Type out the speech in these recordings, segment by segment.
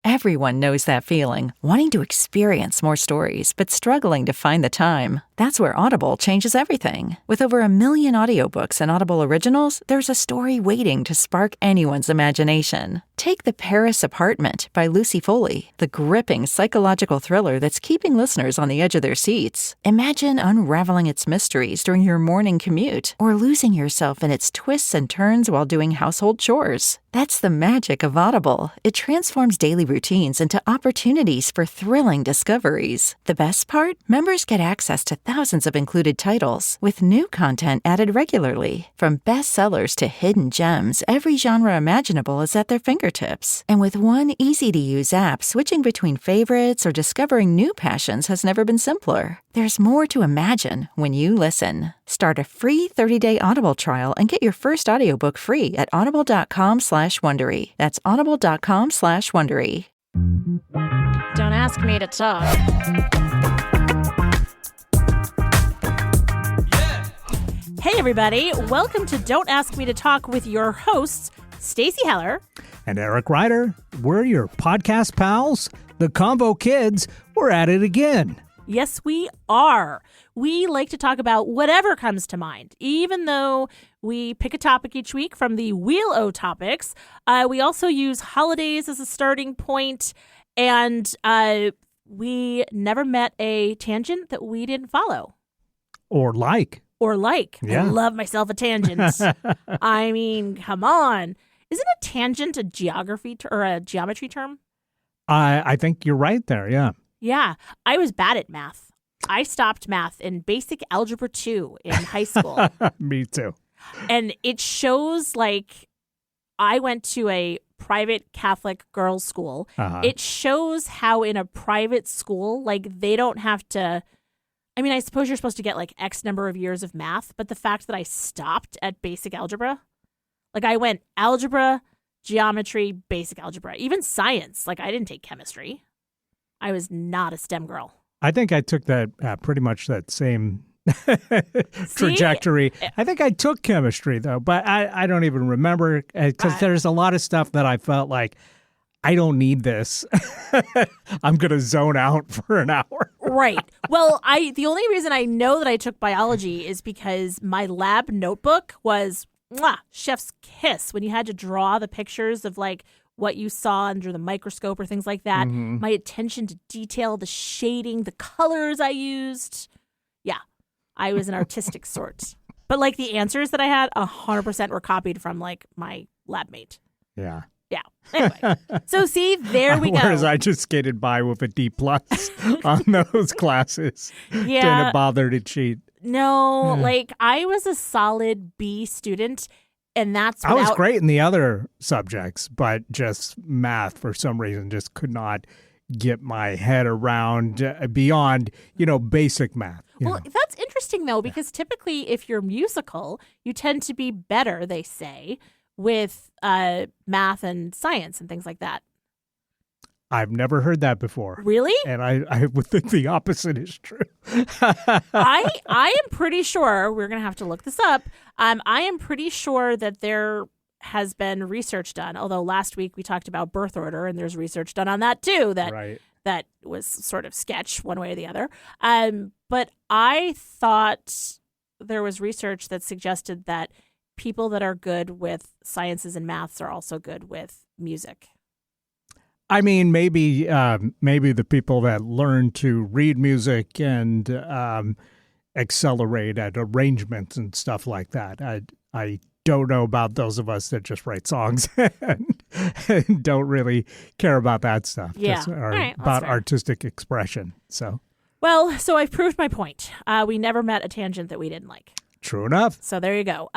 Everyone knows that feeling, wanting to experience more stories, but struggling to find the time. That's where Audible changes everything. With over 1 million audiobooks and Audible originals, there's a story waiting to spark anyone's imagination. Take The Paris Apartment by Lucy Foley, the gripping psychological thriller that's keeping listeners on the edge of their seats. Imagine unraveling its mysteries during your morning commute, or losing yourself in its twists and turns while doing household chores. That's the magic of Audible. It transforms daily routines into opportunities for thrilling discoveries. The best part? Members get access to thousands of included titles, with new content added regularly. From bestsellers to hidden gems, every genre imaginable is at their fingertips. And with one easy-to-use app, switching between favorites or discovering new passions has never been simpler. There's more to imagine when you listen. Start a free 30-day Audible trial and get your first audiobook free at audible.com/Wondery. That's audible.com/Wondery. Don't ask me to talk. Hey everybody, welcome to Don't Ask Me to Talk with your hosts, Stacey Heller and Eric Ryder. We're your podcast pals, the Convo Kids. We're at it again. Yes, we are. We like to talk about whatever comes to mind. Even though we pick a topic each week from the Wheel O Topics, we also use holidays as a starting point, and we never met a tangent that we didn't follow. Or like. Yeah. I love myself a tangent. I mean, come on. Isn't a tangent a geography or a geometry term? I think you're right there, yeah. Yeah, I was bad at math. I stopped math in basic algebra 2 in high school. Me too. And it shows, like, I went to a private Catholic girls' school. Uh-huh. It shows how in a private school, like, they don't have to, I mean, I suppose you're supposed to get, like, X number of years of math, but the fact that I stopped at basic algebra, like, I went algebra, geometry, basic algebra, even science. Like, I didn't take chemistry. I was not a STEM girl. I think I took that pretty much that same trajectory. I think I took chemistry, though, but I don't even remember because there's a lot of stuff that I felt like I don't need this. I'm going to zone out for an hour. Right. Well, the only reason I know that I took biology is because my lab notebook was chef's kiss when you had to draw the pictures of like what you saw under the microscope or things like that. Mm-hmm. My attention to detail, the shading, the colors I used. Yeah, I was an artistic sort. But like the answers that I had 100% were copied from like my lab mate. Yeah. Yeah. Anyway, so see, there we go. Whereas I just skated by with a D+ on those classes. Yeah. Didn't bother to cheat. No, like I was a solid B student. And that's I was great in the other subjects, but just math for some reason just could not get my head around beyond, basic math. Well, that's interesting, though, because typically if you're musical, you tend to be better, they say, with math and science and things like that. I've never heard that before. Really? And I would think the opposite is true. I am pretty sure, we're going to have to look this up, I am pretty sure that there has been research done, although last week we talked about birth order, and there's research done on that too, that was sort of sketch one way or the other. But I thought there was research that suggested that people that are good with sciences and maths are also good with music. I mean, maybe the people that learn to read music and accelerate at arrangements and stuff like that. I don't know about those of us that just write songs and don't really care about that stuff. Yeah, about artistic expression. So I've proved my point. We never met a tangent that we didn't like. True enough. So there you go.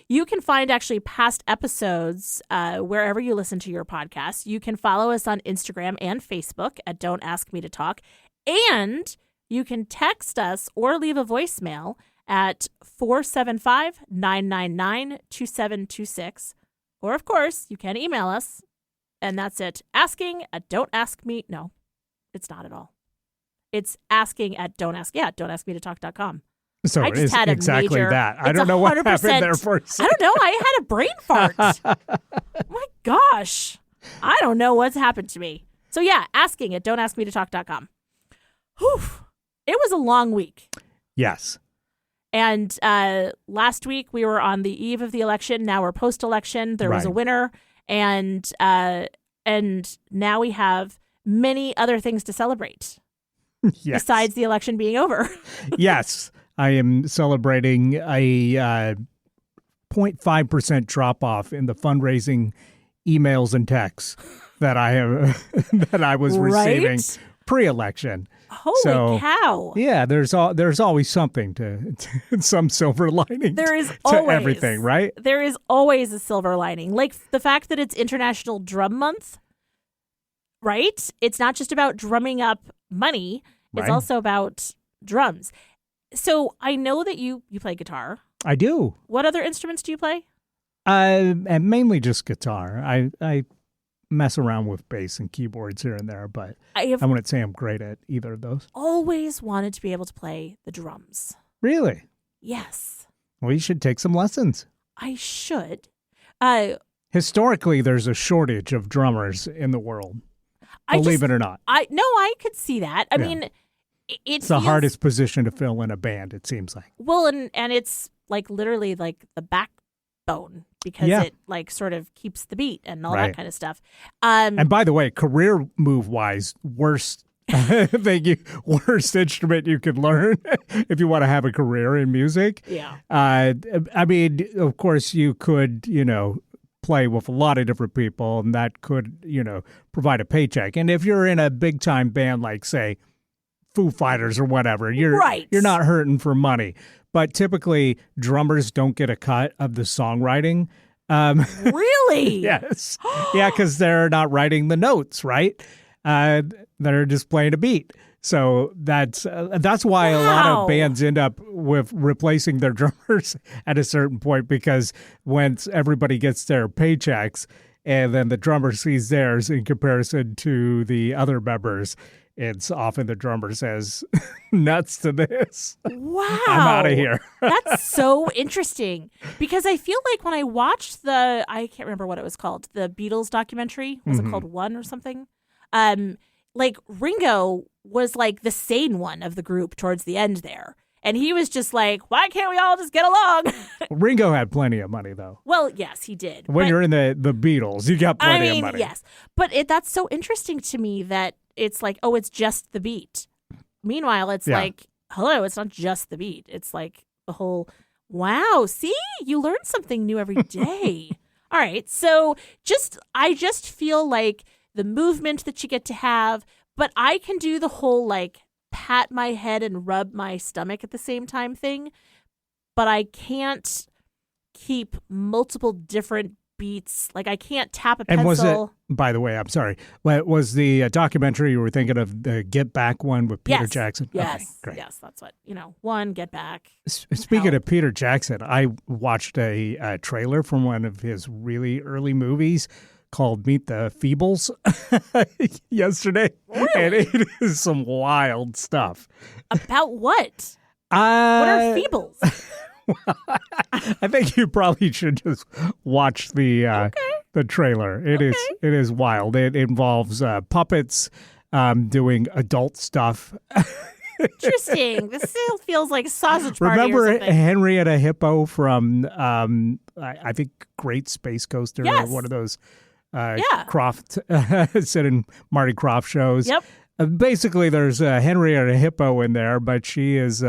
You can find actually past episodes wherever you listen to your podcast. You can follow us on Instagram and Facebook at Don't Ask Me to Talk. And you can text us or leave a voicemail at 475-999-2726. Or, of course, you can email us. And that's it. Asking at Don't Ask Me. No, it's not at all. It's asking at don'taskmetotalk.com. So I just had exactly major, that. I don't know what happened there for a second. I don't know. I had a brain fart. My gosh. I don't know what's happened to me. So yeah, asking at don'taskmetotalk.com. Whew. It was a long week. Yes. And last week we were on the eve of the election. Now we're post-election. There was a Right. winner, and now we have many other things to celebrate Yes. besides the election being over. Yes. I am celebrating a 0.5% drop off in the fundraising emails and texts that I have that I was receiving Right? pre-election. Holy So, cow! Yeah, there's always something to some silver lining. There is to always everything, right? There is always a silver lining, like the fact that it's International Drum Month. Right? It's not just about drumming up money. It's Right. also about drums. So I know that you play guitar. I do. What other instruments do you play? And mainly just guitar. I mess around with bass and keyboards here and there, but I have I wouldn't say I'm great at either of those. always wanted to be able to play the drums. Really? Yes, Well, you should take some lessons. I should. Historically, there's a shortage of drummers in the world. I Believe just, it or not. I could see that. I Yeah. mean, It's the hardest position to fill in a band, it seems like. Well, and it's like literally like the backbone because Yeah. it like sort of keeps the beat and all Right. that kind of stuff. And by the way, career move wise, worst worst instrument you could learn if you want to have a career in music. Yeah. I mean, of course, you could, play with a lot of different people, and that could, provide a paycheck. And if you're in a big time band like, say, Foo Fighters or whatever, you're not hurting for money. But typically, drummers don't get a cut of the songwriting. Really? Yes. Yeah, because they're not writing the notes, right? They're just playing a beat. So that's why a lot Wow. of bands end up with replacing their drummers at a certain point, because once everybody gets their paychecks and then the drummer sees theirs in comparison to the other members, it's often the drummer says, nuts to this. Wow. I'm out of here. That's so interesting because I feel like when I watched I can't remember what it was called, the Beatles documentary, was it called One or something? Like Ringo was like the sane one of the group towards the end there. And he was just like, why can't we all just get along? Ringo had plenty of money, though. Well, yes, he did. When But- you're in the Beatles, you got plenty of money. Yes. But that's so interesting to me that it's like, oh, it's just the beat. Meanwhile, it's Yeah. like, hello, it's not just the beat. It's like the whole, wow, see, you learn something new every day. All right. So I just feel like the movement that you get to have, but I can do the whole like pat my head and rub my stomach at the same time thing, but I can't keep multiple different beats. Like I can't tap a pencil. And was it, by the way, I'm sorry, was the documentary you were thinking of, the Get Back one with Peter Yes. Jackson? Yes. Okay, great. Yes, that's what, one, Get Back. Speaking Help. of Peter Jackson, I watched a trailer from one of his really early movies called Meet the Feebles yesterday. And it is some wild stuff. About what? What are feebles? I think you probably should just watch the trailer. It is wild. It involves puppets doing adult stuff. Interesting. This still feels like sausage party Remember or something. Henrietta Hippo from I think Great Space Coaster, Yes. or one of those Yeah. Croft Sid and Marty Croft shows. Yep. Basically, there's Henrietta Hippo in there, but she is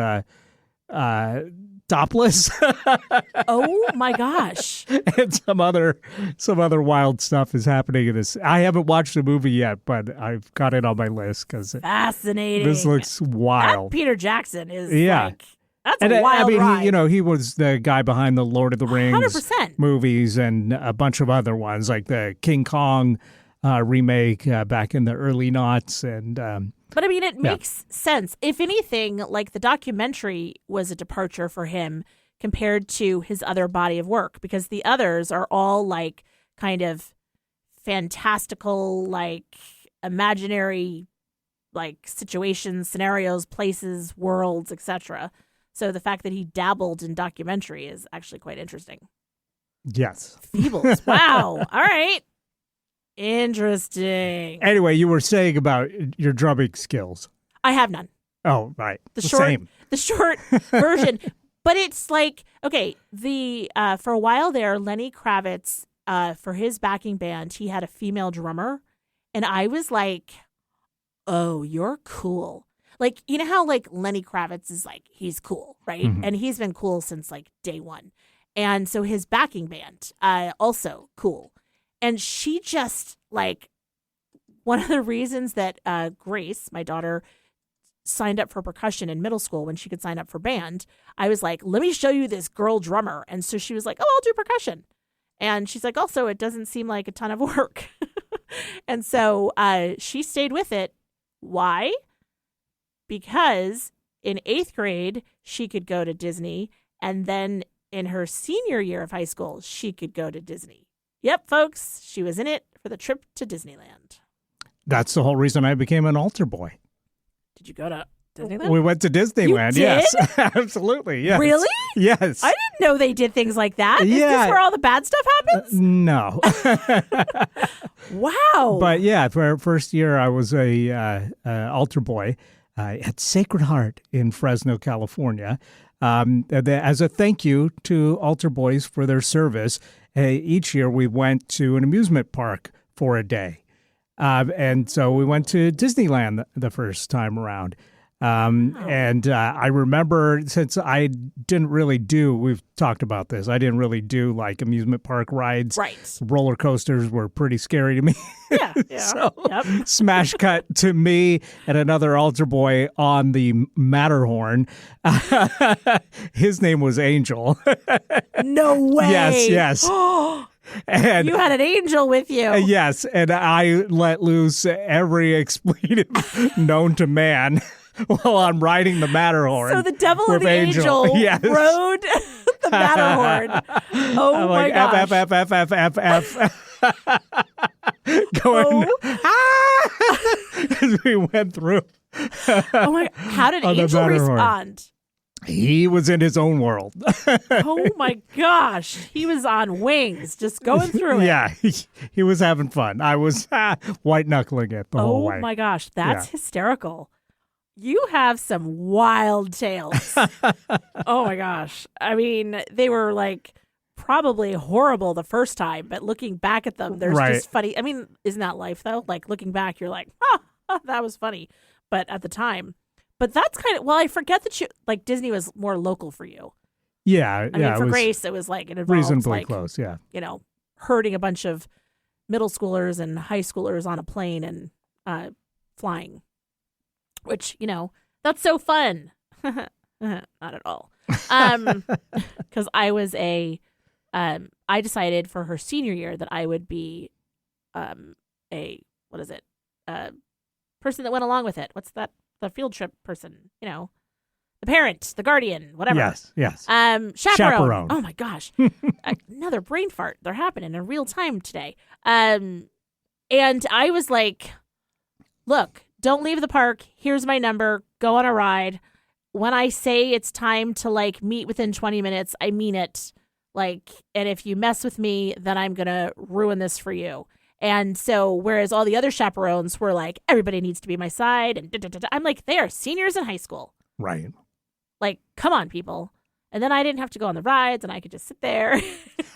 topless. Oh my gosh. And some other wild stuff is happening in this. I haven't watched the movie yet, but I've got it on my list because Fascinating. this looks That wild. Peter Jackson is Yeah. like, that's And a wild ride. he was the guy behind the Lord of the Rings 100%. movies and a bunch of other ones, like the King Kong remake back in the early noughts. And But I mean, it makes sense. If anything, like the documentary was a departure for him compared to his other body of work, because the others are all like kind of fantastical, like imaginary, like situations, scenarios, places, worlds, etc. So the fact that he dabbled in documentary is actually quite interesting. yes. Feebles. Wow. All right. Interesting. Anyway, you were saying about your drumming skills. I have none. Oh, right. The Same. short version. But it's like, okay, for a while there, Lenny Kravitz, for his backing band, he had a female drummer. And I was like, oh, you're cool. Like, you know how like Lenny Kravitz is like, he's cool, right? Mhm. And he's been cool since like day one. And so his backing band, also cool. And she just like, one of the reasons that Grace, my daughter, signed up for percussion in middle school when she could sign up for band, I was like, let me show you this girl drummer. And so she was like, oh, I'll do percussion. And she's like, also, it doesn't seem like a ton of work. And so she stayed with it. Why? Because in 8th grade, she could go to Disney. And then in her senior year of high school, she could go to Disney. Yep, folks, she was in it for the trip to Disneyland. That's the whole reason I became an altar boy. Did you go to Disneyland? We went to Disneyland. You Yes, absolutely. Yes. Really? Yes. I didn't know they did things like that. Is Yeah. this where all the bad stuff happens? No. Wow. But yeah, for our first year, I was a altar boy at Sacred Heart in Fresno, California. As a thank you to altar boys for their service, each year we went to an amusement park for a day. And so we went to Disneyland the first time around. And I remember, since I didn't really we've talked about this, I didn't really do like amusement park rides. Right. Roller coasters were pretty scary to me. Yeah. So, Yep. smash cut to me and another altar boy on the Matterhorn. His name was Angel. No way. Yes. And You had an angel with you. yes, and I let loose every expletive known to man while I'm riding the Matterhorn. So the devil and with the angel Yes. rode the Matterhorn. Oh I'm my like, gosh. F. Going, as we went through. Oh my! How did On the Angel Matterhorn. respond? He was in his own world. Oh my gosh! He was on wings, just going through it. Yeah, he was having fun. I was white knuckling it the whole Oh way. my gosh, that's Yeah. hysterical. You have some wild tales. Oh my gosh. I mean, they were like probably horrible the first time, but looking back at them, there's Right. just funny. I mean, isn't that life though? Like looking back, you're like, that was funny. But at the time, but that's kind of, well, I forget that like Disney was more local for you. Yeah, I yeah. mean, for it was Grace, it was like, it involved reasonably like, close. Yeah. you know, herding a bunch of middle schoolers and high schoolers on a plane and flying, which, you know, that's so fun. Not at all. Because I was I decided for her senior year that I would be person that went along with it. What's that? The field trip person, you know, the parent, the guardian, whatever. Yes. Chaperone. Oh my gosh. Another brain fart. They're happening in real time today. And I was like, look, don't leave the park. Here's my number. Go on a ride. When I say it's time to like meet within 20 minutes, I mean it. Like, and if you mess with me, then I'm going to ruin this for you. And so, whereas all the other chaperones were like, everybody needs to be my side. And I'm like, they are seniors in high school. Right. Like, come on, people. And then I didn't have to go on the rides and I could just sit there.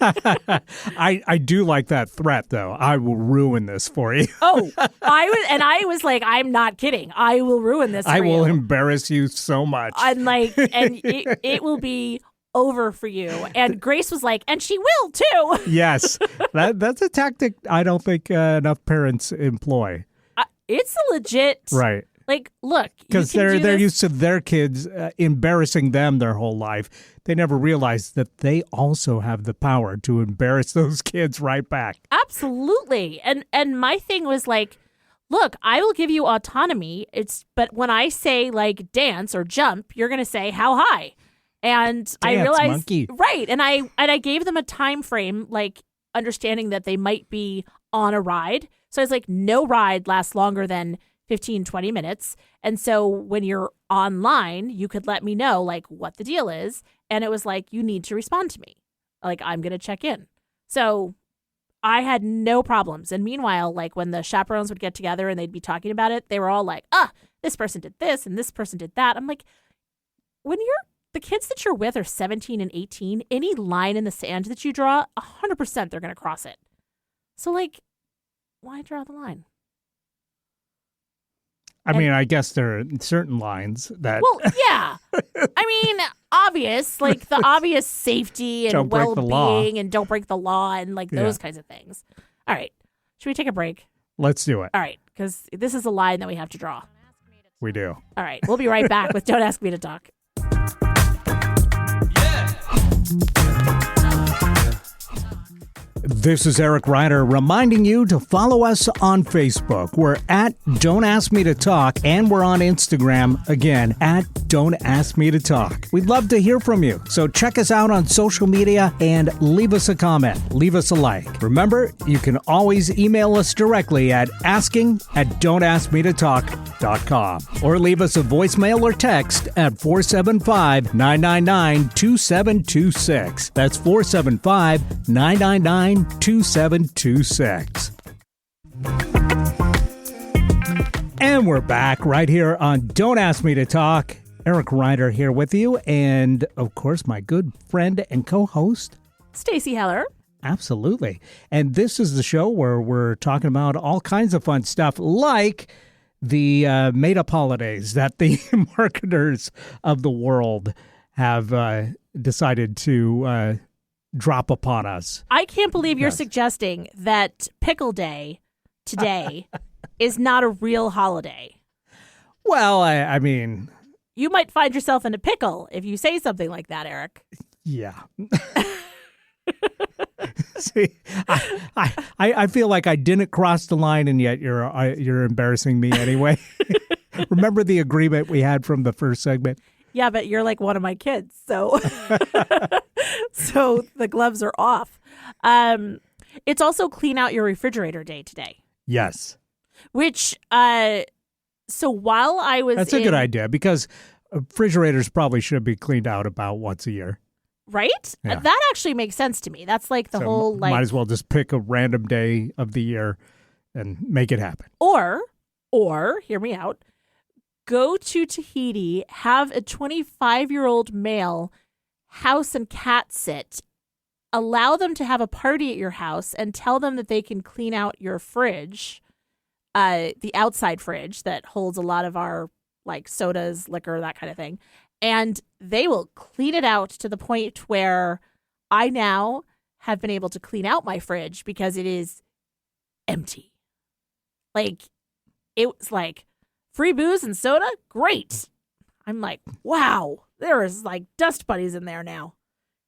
I do like that threat, though. I will ruin this for you. Oh, I was like, I'm not kidding. I will ruin this for I will you. embarrass you so much. I'm like, and it will be over for you. And Grace was like, and she will too. Yes. That's a tactic I don't think enough parents employ. It's a legit. Right. Like, look, Because they're used to their kids embarrassing them their whole life. They never realize that they also have the power to embarrass those kids right back. Absolutely. And my thing was like, look, I will give you autonomy. But when I say like dance or jump, you're going to say how high. And I Dance, realized monkey. right. And I gave them a time frame, like understanding that they might be on a ride. So I was like, no ride lasts longer than 15, 20 minutes. And so when you're online, you could let me know like what the deal is. And it was like, you need to respond to me. Like, I'm going to check in. So I had no problems. And meanwhile, like when the chaperones would get together and they'd be talking about it, they were all like, this person did this and this person did that. I'm like, when the kids that you're with are 17 and 18, any line in the sand that you draw, 100% they're going to cross it. So like, why draw the line? I mean, I guess there are certain lines that... Well, yeah. I mean, obvious, like the obvious safety and well-being and don't break the law and like those kinds of things. All right. Should we take a break? Let's do it. All right. Because this is a line that we have to draw. We do. All right. We'll be right back with Don't Ask Me to Talk. This is Eric Ryder reminding you to follow us on Facebook. We're at Don't Ask Me to Talk, and we're on Instagram, again, at Don't Ask Me to Talk. We'd love to hear from you, so check us out on social media and leave us a comment. Leave us a like. Remember, you can always email us directly at asking@don'taskmetotalk.com or leave us a voicemail or text at 475-999-2726. That's 475-999-2726. And we're back right here on Don't Ask Me to Talk. Eric Ryder here with you, and of course my good friend and co-host Stacey Heller. Absolutely. And this is the show where we're talking about all kinds of fun stuff, like the made-up holidays that the marketers of the world have decided to drop upon us. I can't believe you're suggesting that Pickle Day today is not a real holiday. Well, I mean... You might find yourself in a pickle if you say something like that, Eric. Yeah. See, I feel like I didn't cross the line, and yet you're embarrassing me anyway. Remember the agreement we had from the first segment? Yeah, but you're like one of my kids, so so the gloves are off. It's also Clean Out Your Refrigerator Day today. Yes. Which, so while I was That's a good idea, because refrigerators probably should be cleaned out about once a year. Right? Yeah. That actually makes sense to me. That's like the whole like... Might as well just pick a random day of the year and make it happen. Or, hear me out, go to Tahiti, have a 25-year-old male house and cat sit, allow them to have a party at your house, and tell them that they can clean out your fridge, the outside fridge that holds a lot of our like sodas, liquor, that kind of thing. And they will clean it out to the point where I now have been able to clean out my fridge because it is empty. Like, it was like, free booze and soda? Great. I'm like, wow, there is like dust bunnies in there now.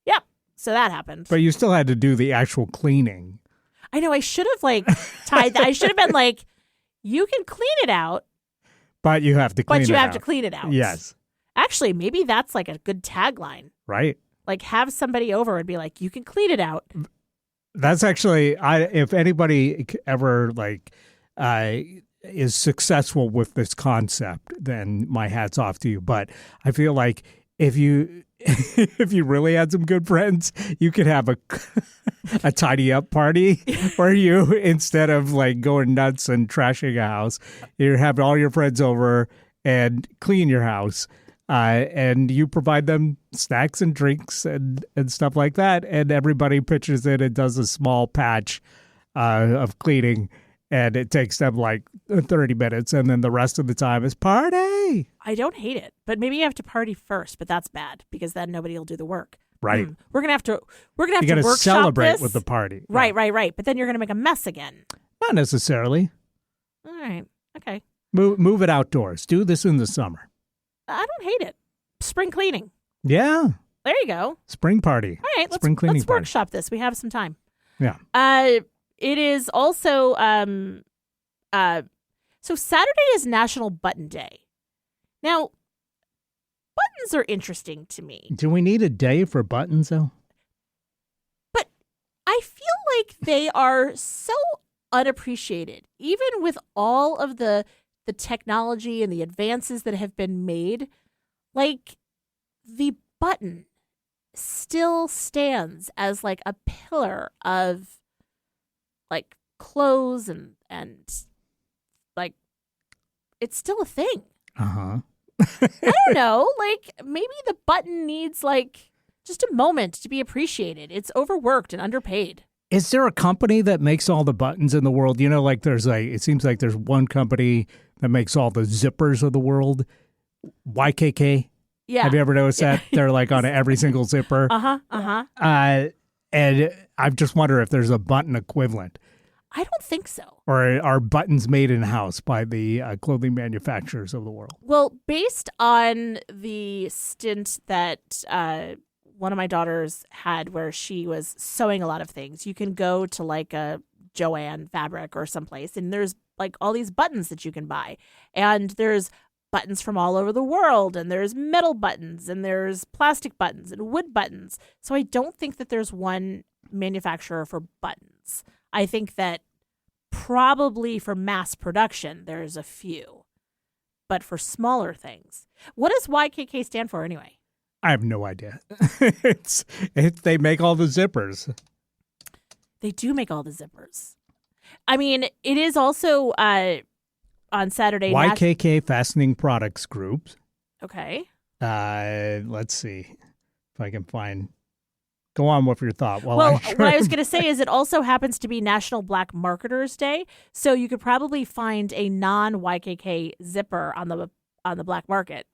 Yep. So that happened. But you still had to do the actual cleaning. I know. I should have like tied that. I should have been like, you can clean it out. But you have to clean it out. But you have to clean it out. Yes. Actually, maybe that's like a good tagline. Right. Like have somebody over and be like, you can clean it out. That's actually, if anybody ever like is successful with this concept, then my hat's off to you. But I feel like if you really had some good friends, you could have a tidy up party where you, instead of like going nuts and trashing a house, you have all your friends over and clean your house. And you provide them snacks and drinks and stuff like that. And everybody pitches in and does a small patch of cleaning. And it takes them like 30 minutes. And then the rest of the time is party. I don't hate it. But maybe you have to party first. But that's bad because then nobody will do the work. Right. We're gonna have to you gotta workshop celebrate this with the party. Right. But then you're gonna make a mess again. Not necessarily. All right. Okay. Move it outdoors. Do this in the summer. I don't hate it. Spring cleaning. Yeah. There you go. Spring party. All right. Spring cleaning let's party. workshop this. We have some time. Yeah. It is also so Saturday is National Button Day. Now, buttons are interesting to me. Do we need a day for buttons though? But I feel like they are so unappreciated, even with all of the technology and the advances that have been made. Like, the button still stands as like a pillar of like clothes and like it's still a thing. Uh-huh. I don't know. Like maybe the button needs like just a moment to be appreciated. It's overworked and underpaid. Is there a company that makes all the buttons in the world? You know, like it seems like there's one company that makes all the zippers of the world. YKK. Yeah. Have you ever noticed that? They're like on every single zipper. And I just wonder if there's a button equivalent. I don't think so. Or are buttons made in-house by the clothing manufacturers of the world? Well, based on the stint that one of my daughters had where she was sewing a lot of things, you can go to like a Joann Fabric or someplace, and there's like all these buttons that you can buy. And there's buttons from all over the world, and there's metal buttons, and there's plastic buttons and wood buttons. So I don't think that there's one manufacturer for buttons. I think that probably for mass production, there's a few. But for smaller things. What does YKK stand for anyway? I have no idea. They make all the zippers. They do make all the zippers. I mean, it is also on Saturday. YKK Fastening Products Group. Okay. Let's see if I can find. Go on with your thought. Well, what I was going to say is it also happens to be National Black Marketers Day, so you could probably find a non-YKK zipper on the black market.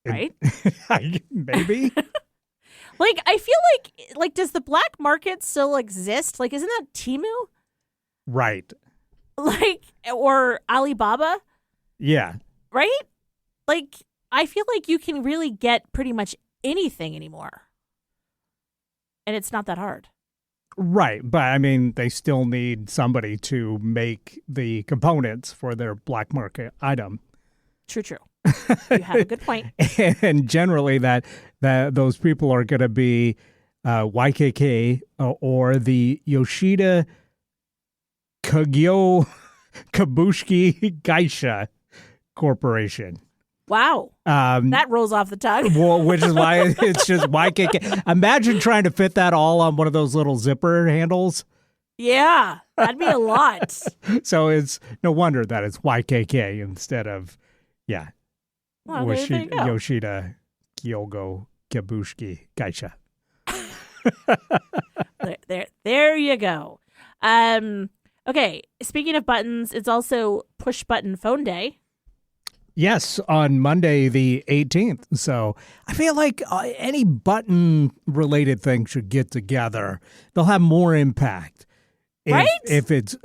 Right? Maybe. Like, I feel like does the black market still exist? Like, isn't that Temu? Right. Like, or Alibaba? Yeah. Right? Like, I feel like you can really get pretty much anything anymore. And it's not that hard. Right. But I mean, they still need somebody to make the components for their black market item. True. You have a good point. And generally those people are going to be YKK or the Yoshida Kagyo Kabushiki Gaisha Corporation. Wow. That rolls off the tongue. Well, which is why it's just YKK. Imagine trying to fit that all on one of those little zipper handles. Yeah, that'd be a lot. So it's no wonder that it's YKK instead of, Well, there you go. Yoshida Kyogo Kabushiki Gaisha. There you go. Okay, speaking of buttons, it's also Push Button Phone Day. Yes, on Monday the 18th. So I feel like any button-related thing should get together. They'll have more impact. Right? If it's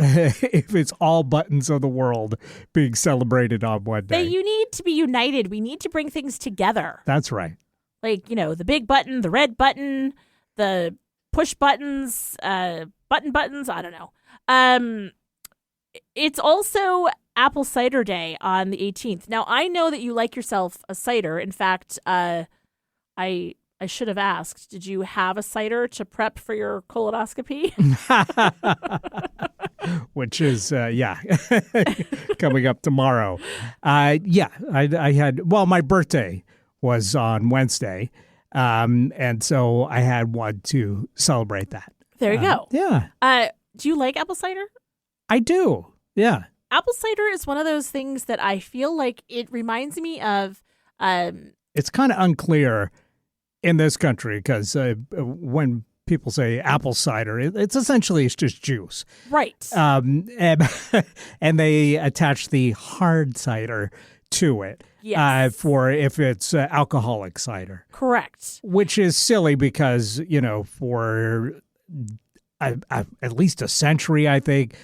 all buttons of the world being celebrated on one day. You need to be united. We need to bring things together. That's right. Like, the big button, the red button, the push buttons, button buttons. I don't know. It's also Apple Cider Day on the 18th. Now, I know that you like yourself a cider. In fact, I should have asked, did you have a cider to prep for your colonoscopy? Which is, coming up tomorrow. I had, my birthday was on Wednesday. And so I had one to celebrate that. There you go. Yeah. Do you like apple cider? I do. Yeah. Apple cider is one of those things that I feel like it reminds me of. It's kind of unclear in this country because when people say apple cider, it's just juice. Right. And they attach the hard cider to it. Yes. For if it's alcoholic cider. Correct. Which is silly because, for at least a century, I think,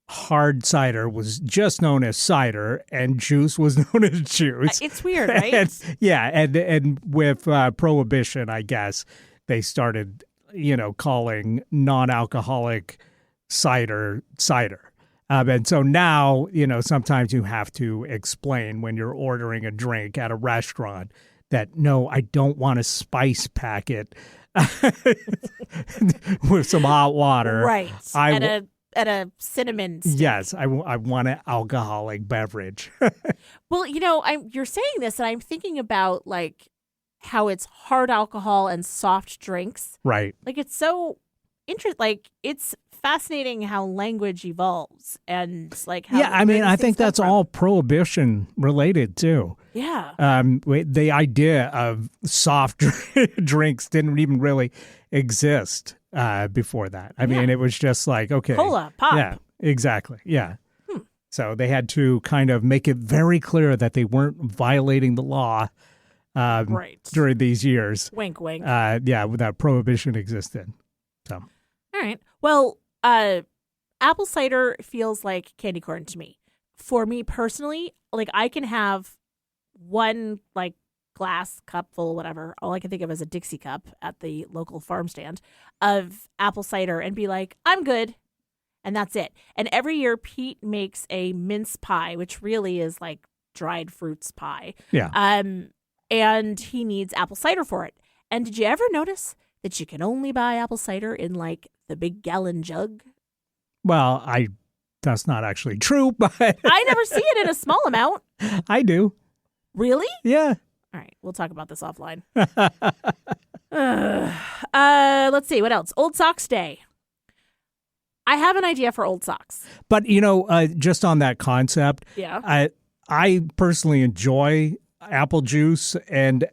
hard cider was just known as cider and juice was known as juice. It's weird, right? And with Prohibition, I guess, they started, calling non-alcoholic cider. And so now, sometimes you have to explain when you're ordering a drink at a restaurant that, no, I don't want a spice packet with some hot water. Right. At a cinnamon stick. Yes, I want an alcoholic beverage. Well, you're saying this, and I'm thinking about, like, how it's hard alcohol and soft drinks. Right. Like, it's so it's fascinating how language evolves and like how Yeah, I mean, where I these think things come that's from. all prohibition related too. Yeah. The idea of soft drinks didn't even really exist before that. I mean, it was just like, okay. Cola, pop. Yeah, exactly. Yeah. So they had to kind of make it very clear that they weren't violating the law Right. during these years. Wink, wink. Without prohibition existed. So, All right. Well, apple cider feels like candy corn to me. For me personally, like I can have one like glass cup full, whatever. All I can think of is a Dixie cup at the local farm stand of apple cider and be like, I'm good. And that's it. And every year Pete makes a mince pie, which really is like dried fruits pie. yeah. And he needs apple cider for it. And did you ever notice that you can only buy apple cider in like the big gallon jug? Well, that's not actually true, but I never see it in a small amount. I do. Really? Yeah. All right, we'll talk about this offline. Let's see, what else? Old Socks Day. I have an idea for old socks. But, just on that concept, Yeah. I personally enjoy apple juice and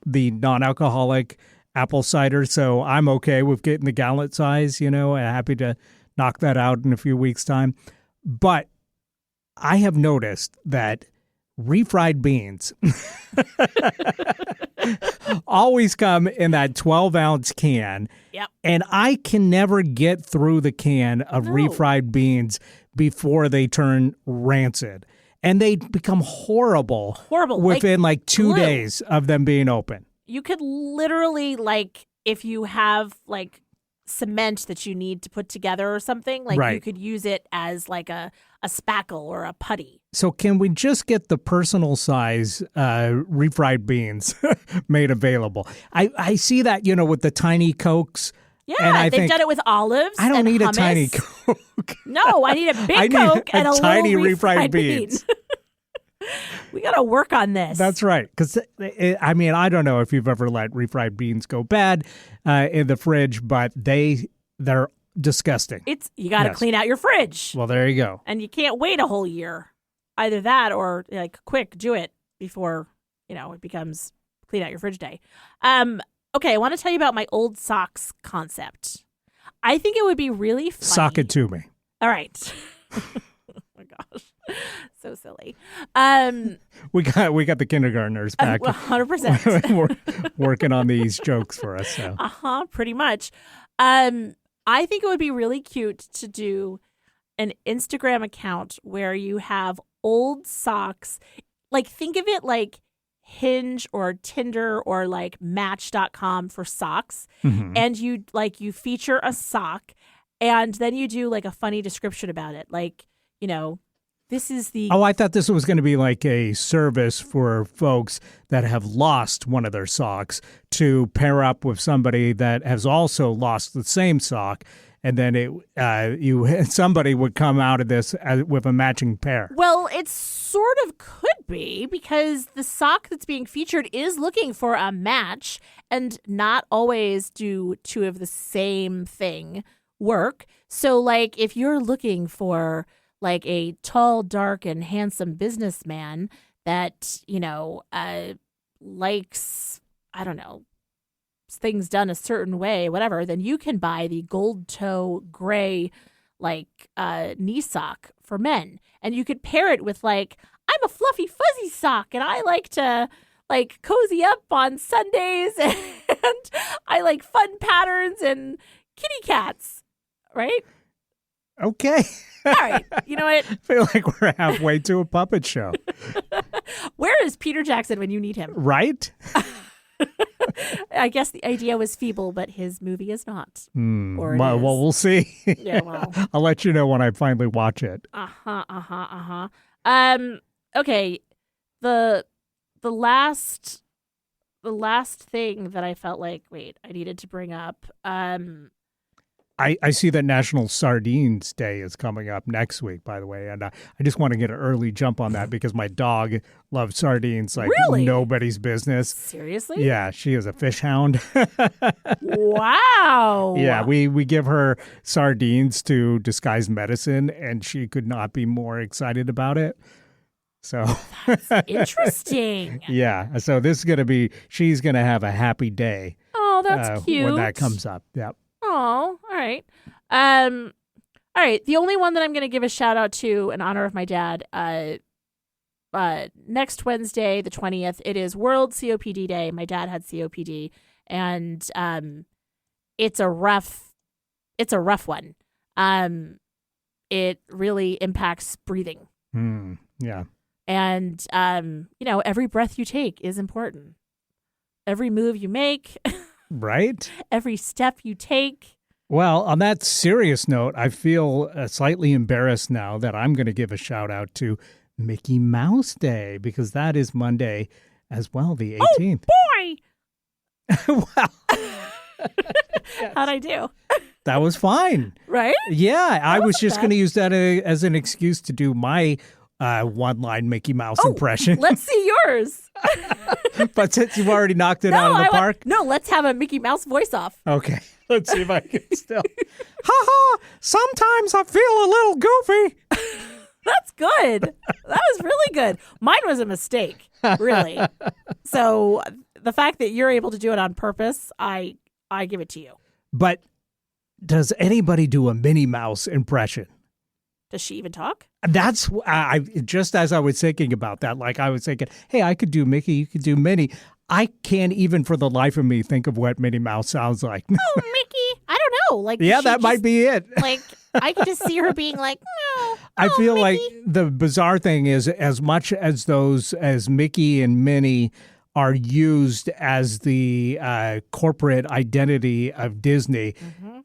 the non-alcoholic apple cider, so I'm okay with getting the gallon size, and happy to knock that out in a few weeks' time. But I have noticed that refried beans always come in that 12-ounce can. Yep. And I can never get through the can of No. refried beans before they turn rancid. And they become horrible. Horrible. Within like 2 glue. days of them being open. You could literally, like, if you have, like, cement that you need to put together or something, like, Right. you could use it as, like, a spackle or a putty. So can we just get the personal size refried beans made available? I see that, with the tiny Cokes. Yeah, and I they've think, done it with olives. I don't and need hummus. a tiny Coke. No, I need a big I need Coke and a tiny little refried refried bean. beans. We got to work on this. That's right. Because, I mean, I don't know if you've ever let refried beans go bad in the fridge, but they're disgusting. You got to Yes. clean out your fridge. Well, there you go. And you can't wait a whole year. Either that or, like, quick, do it before, it becomes clean out your fridge day. Okay, I want to tell you about my old socks concept. I think it would be really funny. Sock it to me. All right. Oh my gosh. So silly. We got the kindergartners back. 100%. We're working on these jokes for us. So. Pretty much. I think it would be really cute to do an Instagram account where you have old socks. Like, think of it like Hinge or Tinder or like Match.com for socks. Mhm. And you feature a sock and then you do like a funny description about it. Like, this is the Oh, I thought this was going to be like a service for folks that have lost one of their socks to pair up with somebody that has also lost the same sock, and then somebody would come out of this with a matching pair. Well, it sort of could be because the sock that's being featured is looking for a match, and not always do two of the same thing work. So, like, if you're looking for like a tall, dark, and handsome businessman that, likes, I don't know, things done a certain way, whatever, then you can buy the gold toe gray, like, knee sock for men. And you could pair it with, like, I'm a fluffy, fuzzy sock, and I like to, like, cozy up on Sundays, and I like fun patterns and kitty cats, right? Okay. All right. You know what? I feel like we're halfway to a puppet show. Where is Peter Jackson when you need him? Right? I guess the idea was feeble, but his movie is not. Or it Well, is. we'll see. Yeah, well. I'll let you know when I finally watch it. Okay. The last thing that I felt like, I needed to bring up. I see that National Sardines Day is coming up next week, by the way, and I just want to get an early jump on that because my dog loves sardines like Really? nobody's business. Seriously? Yeah, she is a fish hound. Wow. Yeah, we give her sardines to disguise medicine, and she could not be more excited about it. So, Interesting. yeah, so this is going to be, she's going to have a happy day Oh, that's cute. when that comes up. Yep. Oh, all right. All right. The only one that I'm going to give a shout out to in honor of my dad, next Wednesday, the 20th, it is World COPD Day. My dad had COPD, and it's a rough one. It really impacts breathing. Yeah. And every breath you take is important. Every move you make, Right? every step you take. Well, on that serious note, I feel slightly embarrassed now that I'm going to give a shout out to Mickey Mouse Day because that is Monday as well, the 18th. Boy, Well, how'd I do? that was fine. Right? Yeah, I was just bad. going to use that as an excuse to do my one-line Mickey Mouse impression. Let's see yours. But since you've already knocked it out of the park, No, let's have a Mickey Mouse voice off. okay, let's see if I can still. Ha-ha, sometimes I feel a little goofy. That's good. That was really good. Mine was a mistake, really. So the fact that you're able to do it on purpose, I give it to you. But does anybody do a Minnie Mouse impression? Does she even talk? That's I just as I was thinking about that, like I was thinking, hey, I could do Mickey, you could do Minnie. I can't even for the life of me think of what Minnie Mouse sounds like. Oh, Mickey. I don't know. Like, Yeah, she that might just- be it. Like, I could just see her being like, no. I oh, feel like Mickey." the bizarre thing is as much as as Mickey and Minnie are used as the corporate identity of Disney,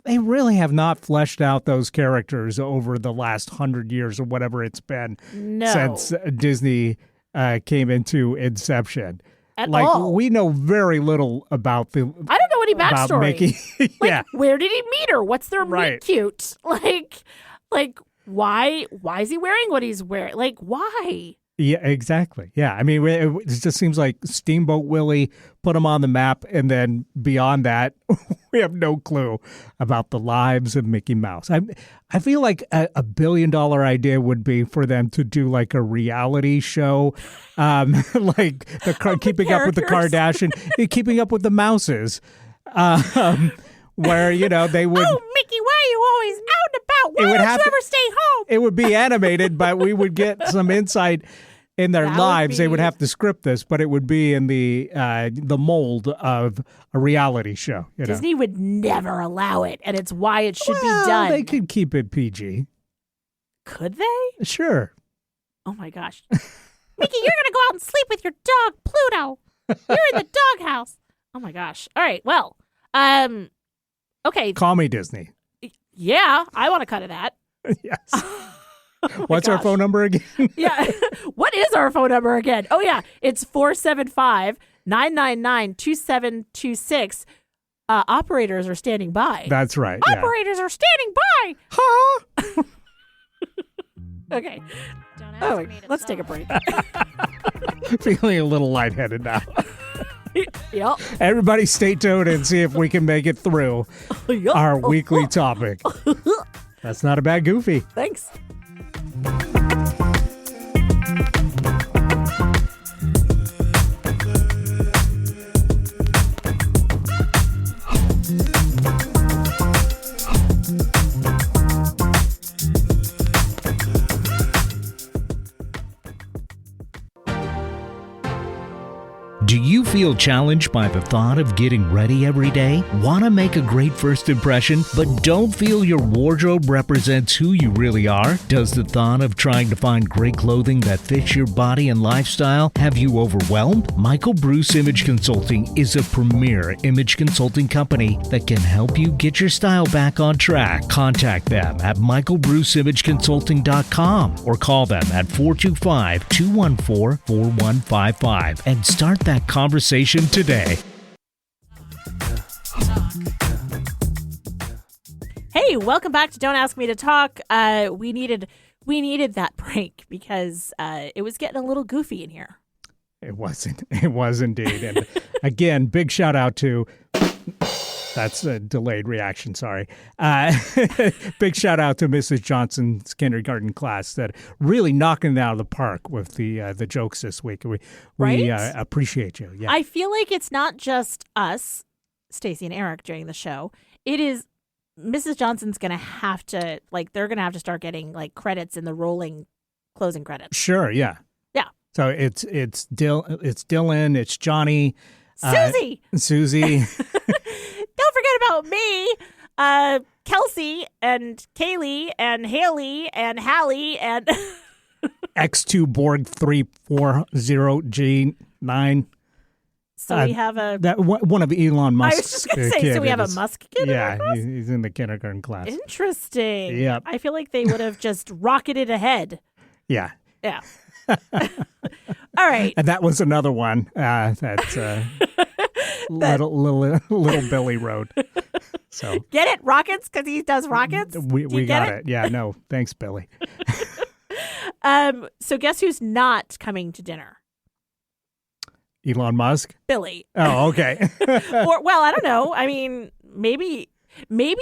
they really have not fleshed out those characters over the last 100 years or whatever it's been No. since Disney came into inception. At Like all. we know very little about I don't know any about backstory. Mickey. Like, Yeah. where did he meet her? What's their Right. meet cute? Like, why is he wearing what he's wearing? Like, why? Yeah, exactly. Yeah. I mean, it just seems like Steamboat Willie put him on the map. And then beyond that, we have no clue about the lives of Mickey Mouse. I feel like a $1 billion idea would be for them to do like a reality show, like Keeping Up with the characters. Kardashian, Keeping Up with the Mouses, where, they would. Oh, Mickey, why are you always out and about? Why would don't have you to- ever stay home? It would be animated, but we would get some insight in their That would lives. They would be- have to script this, but it would be in the mold of a reality show. Disney would never allow it, and it's why it should Well, be done. They could keep it PG. Could they? Sure. Oh my gosh. Mickey, you're going to go out and sleep with your dog, Pluto. You're in the doghouse. Oh my gosh. All right. Well, okay. Call me Disney. Yeah, I want to cut of that. Yes. Oh What's our gosh. phone number again? Yeah. What is our phone number again? Oh, yeah. It's 475-999-2726. Operators are standing by. That's right. Yeah. Operators are standing by. Ha! Okay. Don't ask Oh, me to let's take a talk. break. Feeling a little lightheaded now. Yep. Everybody stay tuned and see if we can make it through Yep. our weekly topic. That's not a bad goofy. Thanks. Do you feel challenged by the thought of getting ready every day? Want to make a great first impression, but don't feel your wardrobe represents who you really are? Does the thought of trying to find great clothing that fits your body and lifestyle have you overwhelmed? Michael Bruce Image Consulting is a premier image consulting company that can help you get your style back on track. Contact them at michaelbruceimageconsulting.com or call them at 425-214-4155 and start that conversation today. Hey, welcome back to Don't Ask Me to Talk. We needed that break because it was getting a little goofy in here. It wasn't. It was indeed. And again, big shout out to. That's a delayed reaction. Sorry. Big shout out to Mrs. Johnson's kindergarten class that really knocking it out of the park with the jokes this week. We appreciate you. Yeah. I feel like it's not just us, Stacey and Eric, during the show. It is Mrs. Johnson's going to have to they're going to have to start getting credits in the rolling closing credits. Sure. Yeah. Yeah. So it's Dylan. It's Johnny. Susie. Don't forget about me, Kelsey, and Kaylee, and Haley, and Hallie, and X2 Borg 340G9. So we have one of Elon Musk's. I was just going to say, so we have a Musk kid. Yeah, he's in the kindergarten class. Interesting. Yeah, I feel like they would have just rocketed ahead. Yeah. Yeah. All right. And that was another one that little Billy wrote. So get it, rockets, because he does rockets. We got it. Yeah. No, thanks, Billy. So guess who's not coming to dinner? Elon Musk. Billy. Oh, okay. Well, I don't know. I mean, maybe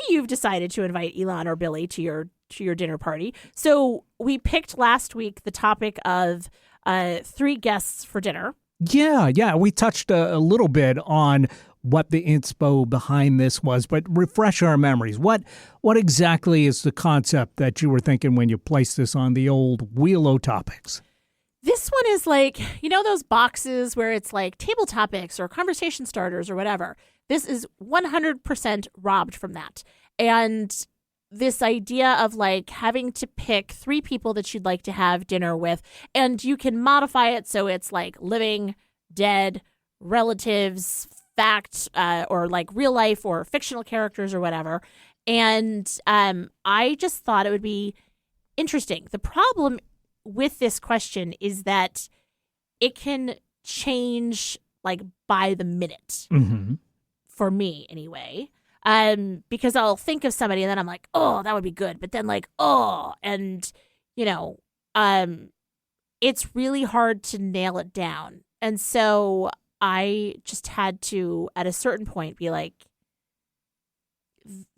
you've decided to invite Elon or Billy to your dinner party. So we picked last week the topic of 3 guests for dinner. Yeah. We touched a little bit on what the inspo behind this was, but refresh our memories. What exactly is the concept that you were thinking when you placed this on the old Wheel o' Topics? This one is those boxes where it's table topics or conversation starters or whatever. This is 100% robbed from that. And this idea of having to pick 3 people that you'd like to have dinner with, and you can modify it so it's living, dead, relatives, fact, or real life or fictional characters or whatever. And I just thought it would be interesting. The problem with this question is that it can change by the minute. Mm-hmm. For me anyway. Because I'll think of somebody and then I'm like, oh, that would be good. But then and it's really hard to nail it down. And so I just had to, at a certain point, be like,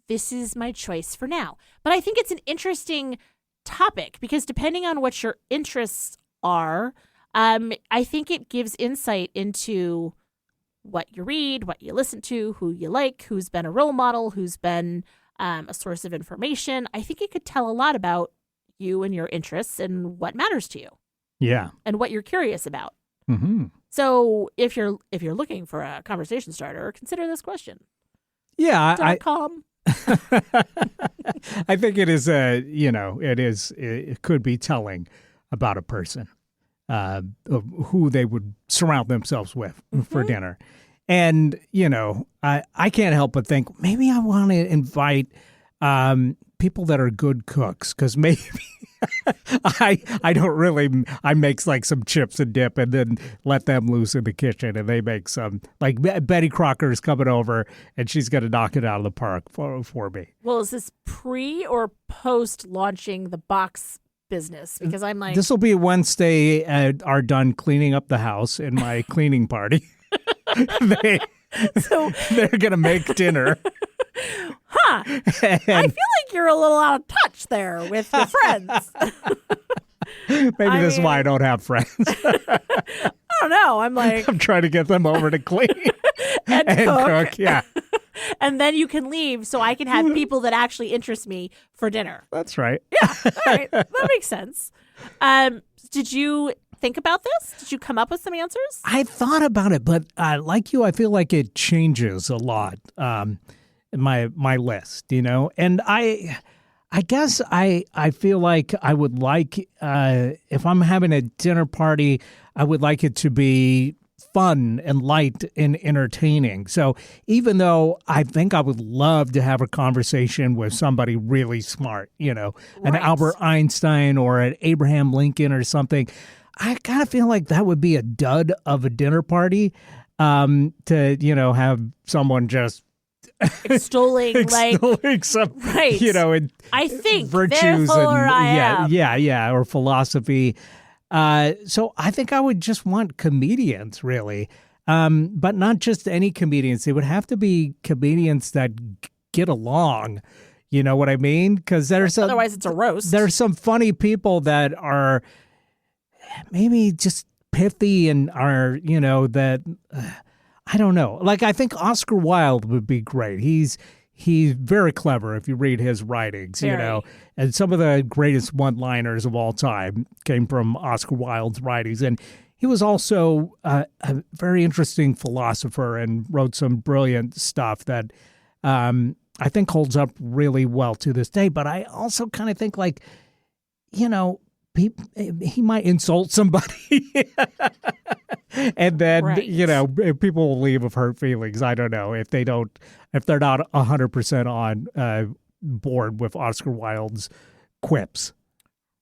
this is my choice for now. But I think it's an interesting topic because depending on what your interests are, I think it gives insight into what you read, what you listen to, who you like, who's been a role model, who's been a source of information. I think it could tell a lot about you and your interests and what matters to you. Yeah. And what you're curious about. Mm-hmm. So if you're looking for a conversation starter, consider this question. Yeah. .com. I think it is it could be telling about a person. Of who they would surround themselves with for dinner. And, I can't help but think maybe I want to invite people that are good cooks because maybe I don't really, I make some chips and dip and then let them loose in the kitchen and they make some, Betty Crocker's coming over and she's going to knock it out of the park for me. Well, is this pre or post launching the box business? Because I'm this will be once they are done cleaning up the house in my cleaning party. They're gonna make dinner. I feel like you're a little out of touch there with your friends. Maybe this is why I don't have friends. I don't know. I'm trying to get them over to clean and cook. Yeah. And then you can leave so I can have people that actually interest me for dinner. That's right. Yeah. All right. That makes sense. Did you think about this? Did you come up with some answers? I thought about it, but like you, I feel like it changes a lot. My list, and I guess I feel like I would like if I'm having a dinner party, I would like it to be fun and light and entertaining. So even though I think I would love to have a conversation with somebody really smart, an Albert Einstein or an Abraham Lincoln or something, I kind of feel like that would be a dud of a dinner party to, have someone just extolling extolling some, right. I think, virtues therefore and I am. yeah, or philosophy. So I think I would just want comedians, really, but not just any comedians. They would have to be comedians that get along. You know what I mean? Because Otherwise, it's a roast. There's some funny people that are maybe just pithy and are, that I don't know. Like, I think Oscar Wilde would be great. He's very clever if you read his writings, Very. and some of the greatest one-liners of all time came from Oscar Wilde's writings. And he was also a very interesting philosopher and wrote some brilliant stuff that I think holds up really well to this day. But I also kind of think, like, he might insult somebody and then, right. people will leave with hurt feelings. I don't know if they're not 100% on board with Oscar Wilde's quips.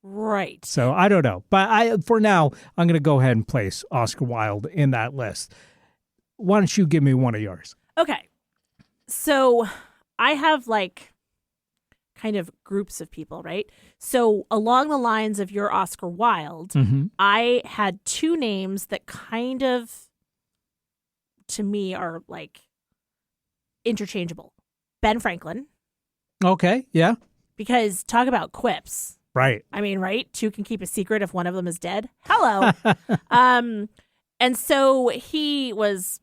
Right. So I don't know. But for now, I'm going to go ahead and place Oscar Wilde in that list. Why don't you give me one of yours? Okay. So I have kind of groups of people, right? So along the lines of your Oscar Wilde, I had two names that kind of, to me, are interchangeable. Ben Franklin. Okay, yeah. Because talk about quips. Right. I mean, right? Two can keep a secret if one of them is dead. Hello. And so he was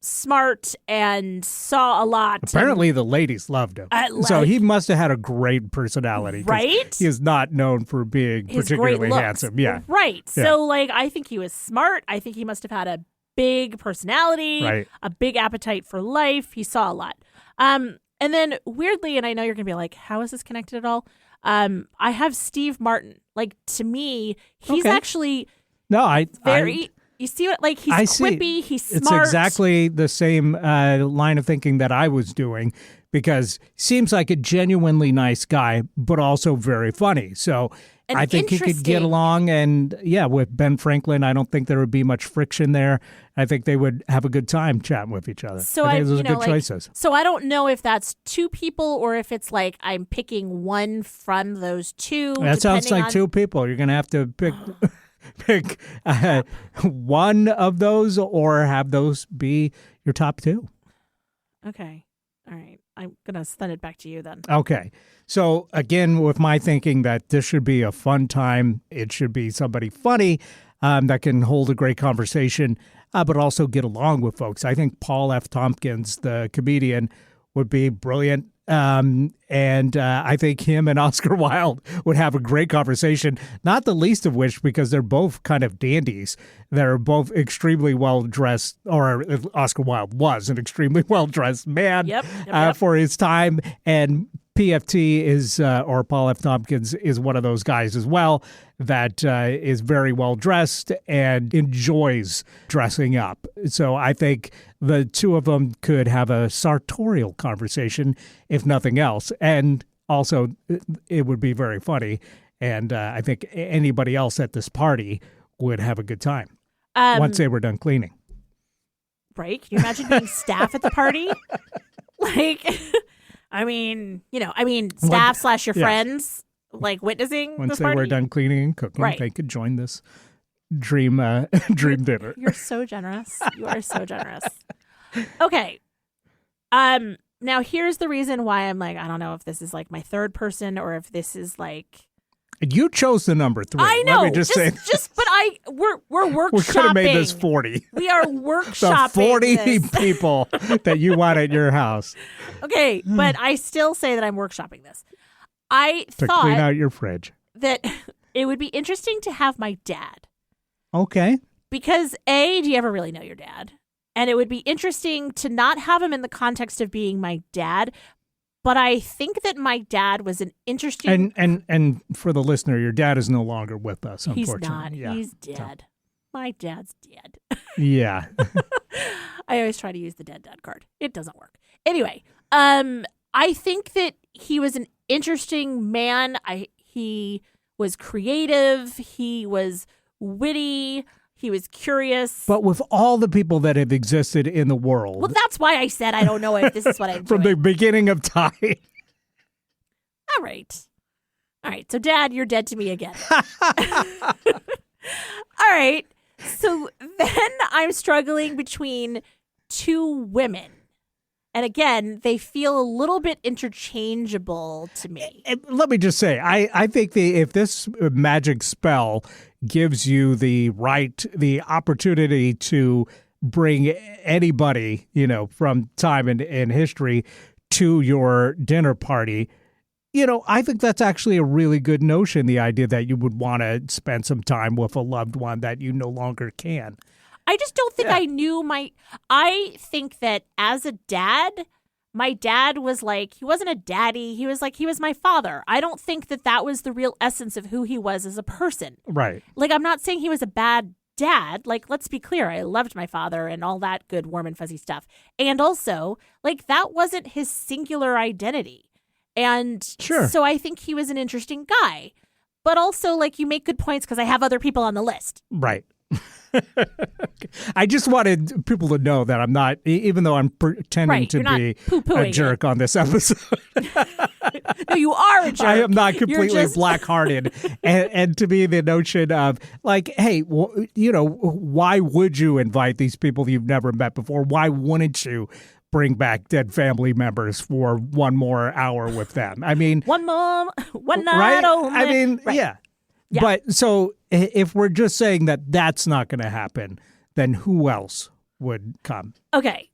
smart and saw a lot. Apparently, the ladies loved him. So he must have had a great personality. Right? He is not known for being particularly handsome. Yeah. Right. Yeah. So, I think he was smart. I think he must have had a big personality, right. a big appetite for life. He saw a lot. And then, weirdly, and I know you're going to be like, how is this connected at all? I have Steve Martin. To me, he's actually very... You see what, he's quippy, he's smart. It's exactly the same line of thinking that I was doing, because he seems like a genuinely nice guy, but also very funny. So and I think he could get along. And with Ben Franklin, I don't think there would be much friction there. I think they would have a good time chatting with each other. So I think those are good choices. So I don't know if that's two people or if it's I'm picking one from those two. That sounds like two people. You're going to have to pick... pick one of those or have those be your top two. Okay. All right. I'm going to send it back to you then. Okay. So again, with my thinking that this should be a fun time, it should be somebody funny that can hold a great conversation, but also get along with folks. I think Paul F. Tompkins, the comedian, would be brilliant. And I think him and Oscar Wilde would have a great conversation, not the least of which because they're both kind of dandies. They're both extremely well-dressed, or Oscar Wilde was an extremely well-dressed man for his time. And PFT is, or Paul F. Tompkins is one of those guys as well that is very well-dressed and enjoys dressing up. So I think the two of them could have a sartorial conversation, if nothing else. And also, it would be very funny. And I think anybody else at this party would have a good time once they were done cleaning. Right? Can you imagine being staff at the party? Staff / your friends, witnessing once this they party? were done cleaning and cooking, right. They could join this dream dinner. You're so generous. You are so generous. Okay. Now here's the reason why I'm I don't know if this is my third person or if this is You chose the number 3. I know. Let me just say. But we're workshopping. We could have made this 40. We are workshopping the 40 this. people that you want at your house. Okay, but I still say that I'm workshopping this. I to thought clean out your fridge. That it would be interesting to have my dad. Okay. Because A, do you ever really know your dad? And it would be interesting to not have him in the context of being my dad. But I think that my dad was an interesting... And for the listener, your dad is no longer with us, unfortunately. He's not. Yeah. He's dead. My dad's dead. Yeah. I always try to use the dead dad card. It doesn't work. Anyway, I think that he was an interesting man. He was creative. He was witty. He was curious. But with all the people that have existed in the world Well, that's why I said I don't know if this is what I'm from doing. the beginning of time. All right. All right. So, Dad, you're dead to me again. All right. So then I'm struggling between two women. And again, they feel a little bit interchangeable to me. And let me just say, I think if this magic spell gives you the opportunity to bring anybody, from time in history to your dinner party, I think that's actually a really good notion, the idea that you would want to spend some time with a loved one that you no longer can. I just don't think I knew I think that as a dad, my dad was like, he wasn't a daddy. He was my father. I don't think that was the real essence of who he was as a person. Right. Like, I'm not saying he was a bad dad. Like, let's be clear. I loved my father and all that good, warm and fuzzy stuff. And also, like, that wasn't his singular identity. And Sure. So I think he was an interesting guy. But also, like, you make good points because I have other people on the list. Right. I just wanted people to know that I'm not, even though I'm pretending to be a jerk on this episode. No, you are a jerk. I am not completely just... black-hearted. and to me, the notion of like, hey, why would you invite these people you've never met before? Why wouldn't you bring back dead family members for one more hour with them? I mean, one night right? only. I mean, right. Yeah. But so if we're just saying that that's not going to happen, then who else would come? Okay.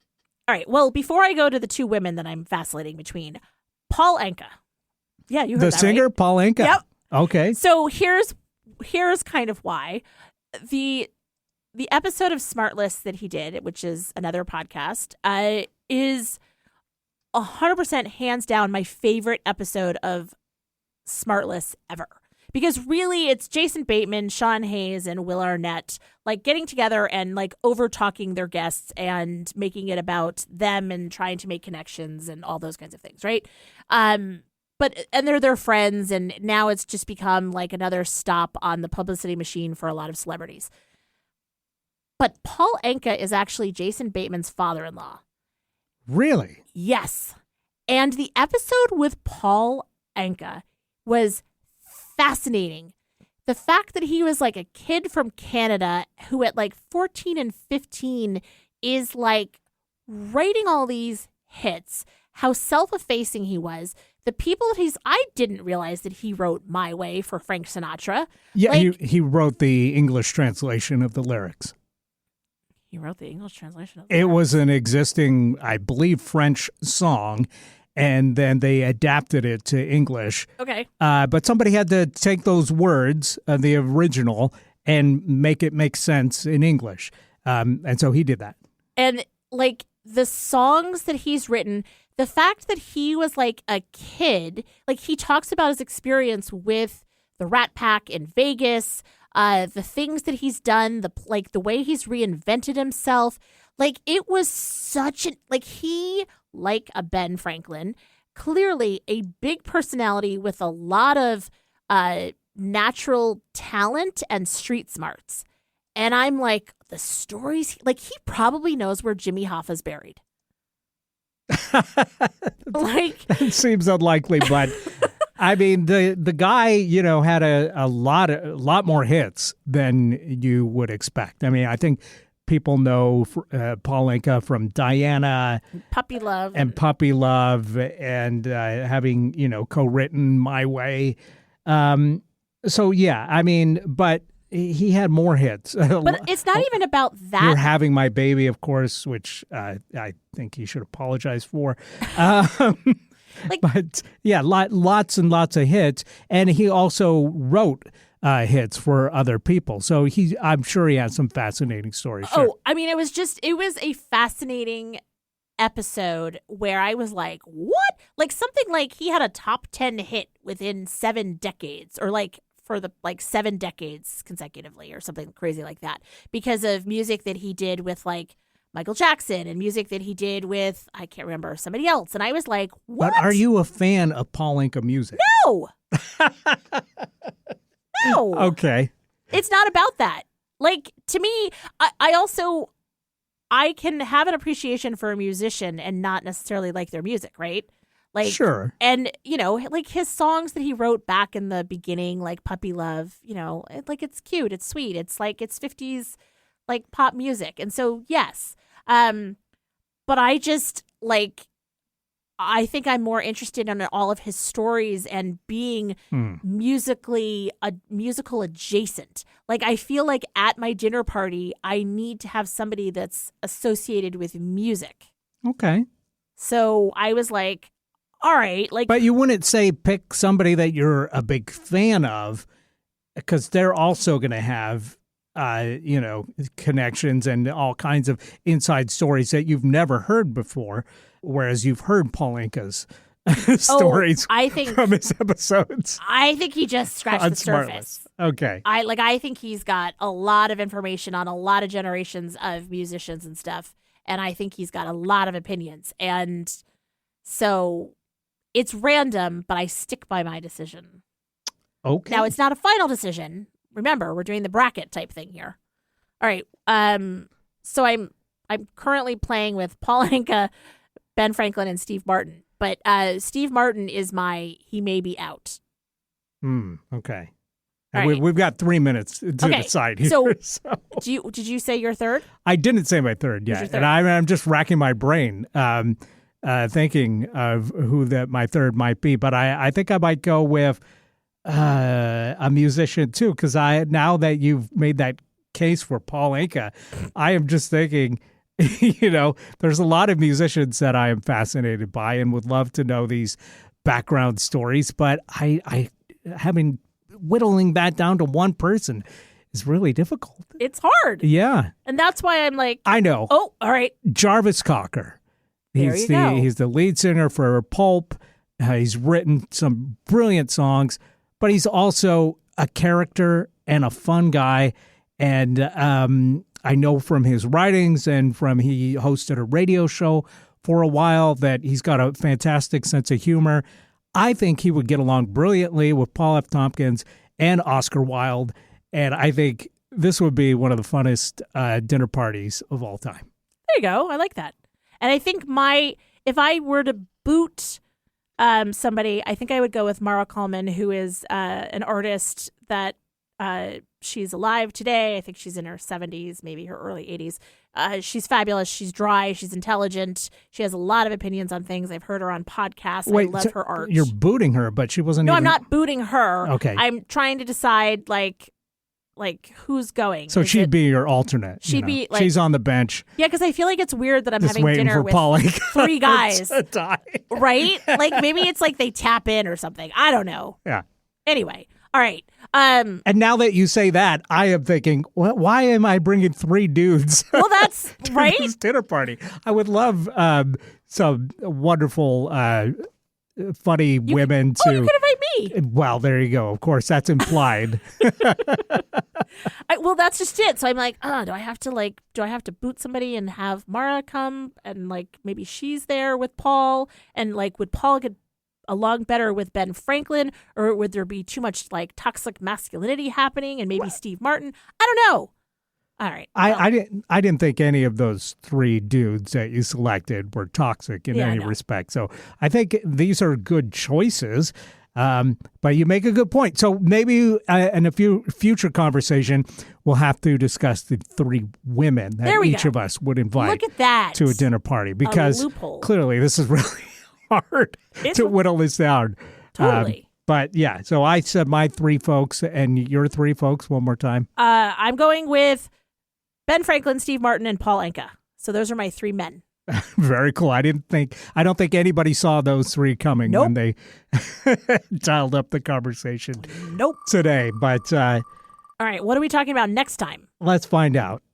All right. Well, before I go to the two women that I'm vacillating between, Paul Anka. Yeah, you heard the that, singer, right? Paul Anka. Yep. Okay. So here's kind of why. The episode of Smartless that he did, which is another podcast, is 100% hands down my favorite episode of Smartless ever. Because really, it's Jason Bateman, Sean Hayes, and Will Arnett like getting together and like over talking their guests and making it about them and trying to make connections and all those kinds of things, right? But they're their friends, and now it's just become like another stop on the publicity machine for a lot of celebrities. But Paul Anka is actually Jason Bateman's father-in-law. Really? Yes. And the episode with Paul Anka was fascinating. The fact that he was like a kid from Canada who at like 14 and 15 is like writing all these hits, how self-effacing he was. The people that I didn't realize that he wrote My Way for Frank Sinatra. Yeah, like, he wrote the English translation of the lyrics. He wrote the English translation of it was an existing, I believe, French song, and then they adapted it to English. Okay. But somebody had to take those words, the original, and make it make sense in English. And so he did that. And like the songs that he's written, the fact that he was like a kid, like he talks about his experience with the Rat Pack in Vegas, the things that he's done, the way he's reinvented himself. Like it was such like a Ben Franklin, clearly a big personality with a lot of natural talent and street smarts. And I'm like, the stories, like he probably knows where Jimmy Hoffa's buried. Like it seems unlikely, but I mean the guy, had a lot more hits than you would expect. I mean, I think people know Paul Anka from Diana, Puppy Love, and having co-written My Way. So yeah, I mean, but he had more hits. But it's not even about that. You're Having My Baby, of course, which I think he should apologize for. But yeah, lots and lots of hits, and he also wrote hits for other people. So I'm sure he has some fascinating stories. Sure. Oh, I mean, it was a fascinating episode where I was like, what? Like something like he had a top 10 hit within 7 decades, or like for the 7 decades consecutively, or something crazy like that, because of music that he did with like Michael Jackson and music that he did with, I can't remember, somebody else. And I was like, what? But are you a fan of Paul Anka music? No. No. Okay. It's not about that. Like, to me, I can have an appreciation for a musician and not necessarily like their music, right? Like, Sure. And, like his songs that he wrote back in the beginning, like Puppy Love, like it's cute, it's sweet. It's like, it's 50s, like pop music. And so, yes. But I just, like, I think I'm more interested in all of his stories and being musical adjacent. Like, I feel like at my dinner party, I need to have somebody that's associated with music. Okay. So I was like, all right. Like, But you wouldn't say pick somebody that you're a big fan of, because they're also going to have, connections and all kinds of inside stories that you've never heard before. Whereas you've heard Paul Anka's stories from his episodes. I think he just scratched the surface. Okay. I think he's got a lot of information on a lot of generations of musicians and stuff. And I think he's got a lot of opinions. And so it's random, but I stick by my decision. Okay. Now, it's not a final decision. Remember, we're doing the bracket type thing here. All right. So I'm currently playing with Paul Anka, Ben Franklin, and Steve Martin. But Steve Martin is he may be out. Okay. And we've got 3 minutes to decide here. So, did you say your third? I didn't say my third yet. And I'm just racking my brain thinking of who my third might be. But I think I might go with a musician too, because now that you've made that case for Paul Anka, I am just thinking, there's a lot of musicians that I am fascinated by and would love to know these background stories, but I having whittling that down to one person is really difficult. It's hard. Yeah. And that's why I'm like, I know. Oh, all right. Jarvis Cocker. He's the lead singer for Pulp. He's written some brilliant songs, but he's also a character and a fun guy. And I know from his writings and he hosted a radio show for a while that he's got a fantastic sense of humor. I think he would get along brilliantly with Paul F. Tompkins and Oscar Wilde. And I think this would be one of the funnest dinner parties of all time. There you go. I like that. And I think if I were to boot somebody, I think I would go with Mara Coleman, who is an artist that she's alive today. I think she's in her 70s, maybe her early 80s. She's fabulous. She's dry. She's intelligent. She has a lot of opinions on things. I've heard her on podcasts. Wait, I love her art. You're booting her, but she wasn't. No, I'm not booting her. Okay. I'm trying to decide like who's going. So she'd be your alternate. She'd be like, she's on the bench. Yeah, because I feel like it's weird that I'm just having dinner for with Paul three guys. to die. Right? Like maybe it's like they tap in or something. I don't know. Yeah. Anyway, all right. And now that you say that, I am thinking, why am I bringing three dudes? Well, that's to right. This dinner party. I would love some wonderful, funny women to. Oh, you could invite me. Well, there you go. Of course, that's implied. Well, that's just it. So I'm like, do I have to boot somebody and have Mara come and like maybe she's there with Paul and like would Paul get along better with Ben Franklin, or would there be too much like toxic masculinity happening and maybe Steve Martin? I don't know. All right. Well, I didn't think any of those three dudes that you selected were toxic in any respect. So I think these are good choices. But you make a good point. So maybe in a future conversation, we'll have to discuss the three women that each of us would invite Look at that. to a dinner party, because clearly this is really hard to whittle this down. Totally. But yeah, so I said my three folks, and your three folks one more time. I'm going with Ben Franklin, Steve Martin, and Paul Anka. So those are my three men. Very cool. I don't think anybody saw those three coming when they dialed up the conversation today. But all right, what are we talking about next time? Let's find out.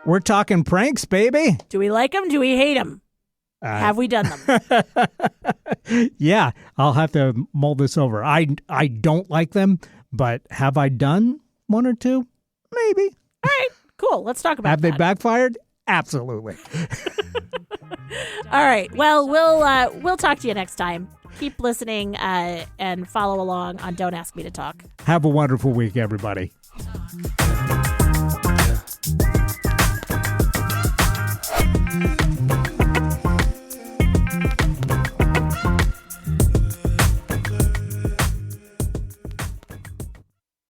We're talking pranks, baby. Do we like them? Do we hate them? Have we done them? Yeah, I'll have to mull this over. I don't like them, but have I done one or two? Maybe. All right, cool. Let's talk about Have they backfired? Absolutely. All right. Well, we'll talk to you next time. keep listening and follow along on Don't Ask Me to Talk. Have a wonderful week, everybody.